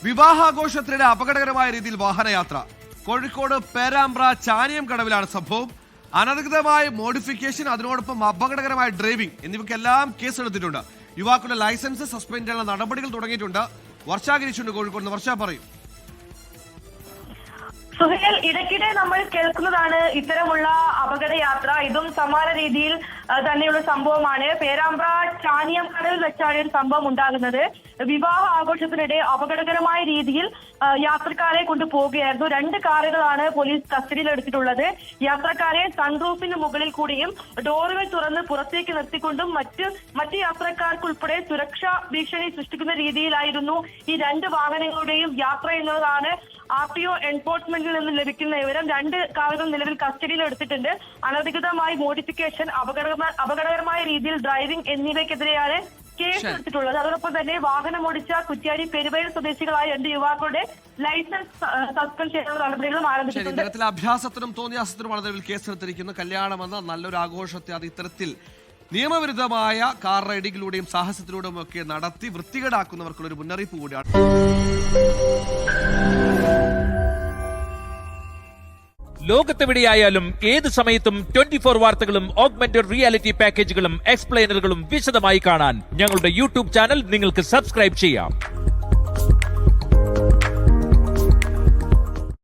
വിവാഹാഘോഷത്തിനിടെ അപകടകരമായ രീതിയിൽ വാഹനയാത്ര. കോഴിക്കോട് പേരാമ്പ്ര ചാനിയം കടവിലാണ് സംഭവം. അനധികൃതമായ മോഡിഫിക്കേഷൻ, അതിനോടൊപ്പം അപകടകരമായ ഡ്രൈവിംഗ് എന്നിവയ്ക്കെല്ലാം കേസെടുത്തിട്ടുണ്ട്. യുവാക്കളുടെ ലൈസൻസ് സസ്പെൻഡ് ചെയ്യാനുള്ള നടപടികൾ തുടങ്ങിയിട്ടുണ്ട്. വർഷ ഗിരീഷുണ്ട് കോഴിക്കോട്. വർഷ പറയും. സുഹേൽ, ഇടയ്ക്കിടെ നമ്മൾ കേൾക്കുന്നതാണ് ഇത്തരമുള്ള അപകടയാത്ര. ഇതും സമാന രീതിയിൽ തന്നെയുള്ള സംഭവമാണ്. പേരാമ്പ്ര ചാനിയം കടവിൽ വെച്ചാണ് ഒരു സംഭവം ഉണ്ടാകുന്നത്. വിവാഹ ആഘോഷത്തിനിടെ അപകടകരമായ രീതിയിൽ യാത്രക്കാരെ കൊണ്ടുപോവുകയായിരുന്നു. 2 കാറുകളാണ് പോലീസ് കസ്റ്റഡിയിൽ എടുത്തിട്ടുള്ളത്. യാത്രക്കാരെ സൺറൂഫിന് മുകളിൽ കൂടിയും ഡോറുകൾ തുറന്ന് പുറത്തേക്ക് നിർത്തിക്കൊണ്ടും മറ്റ് യാത്രക്കാർക്കുൾപ്പെടെ സുരക്ഷാ ഭീഷണി സൃഷ്ടിക്കുന്ന രീതിയിലായിരുന്നു ഈ 2 വാഹനങ്ങളുടെയും യാത്ര എന്നുള്ളതാണ് RTO എൻഫോഴ്സ്മെന്റിൽ നിന്ന് ലഭിക്കുന്ന വിവരം. 2 കാറുകൾ നിലവിൽ കസ്റ്റഡിയിൽ എടുത്തിട്ടുണ്ട്. അനധികൃതമായി മോഡിഫിക്കേഷൻ, അപകടകരമായ രീതിയിൽ ഡ്രൈവിംഗ് എന്നിവയ്ക്കെതിരെയാണ് കേസ് എടുത്തിട്ടുള്ളത്. അതോടൊപ്പം തന്നെ വാഹനമോടിച്ച കുറ്റ്യാടി പെരുവയൽ സ്വദേശികളായ 2 യുവാക്കളുടെ ലൈസൻസ് സസ്പെൻഡ് ചെയ്യാനുള്ള നടപടികളും ആരംഭിച്ചിട്ടുണ്ട്. ഇത്തരത്തിൽ അഭ്യാസത്തിനും തോന്നിയാസത്തിനുമാണ് നിലവിൽ കേസെടുത്തിരിക്കുന്നത്. കല്യാണമെന്ന നല്ലൊരു ആഘോഷത്തെ അത് ഇത്തരത്തിൽ നിയമവിരുദ്ധമായ കാർ റൈഡിങ്ങിലൂടെയും സാഹസത്തിലൂടെയും ഒക്കെ നടത്തി വൃത്തികേടാക്കുന്നവർക്കുള്ള ഒരു മുന്നറിയിപ്പ് കൂടിയാണ്. ലോകത്തെവിടെയായാലും ഏത് സമയത്തും 24 വാർത്തകളും ഓഗ്മെന്റഡ് റിയാലിറ്റി പാക്കേജുകളും എക്സ്പ്ലെയിനറുകളും വിശദമായി കാണാൻ ഞങ്ങളുടെ യൂട്യൂബ് ചാനൽ നിങ്ങൾക്ക് സബ്സ്ക്രൈബ് ചെയ്യാം.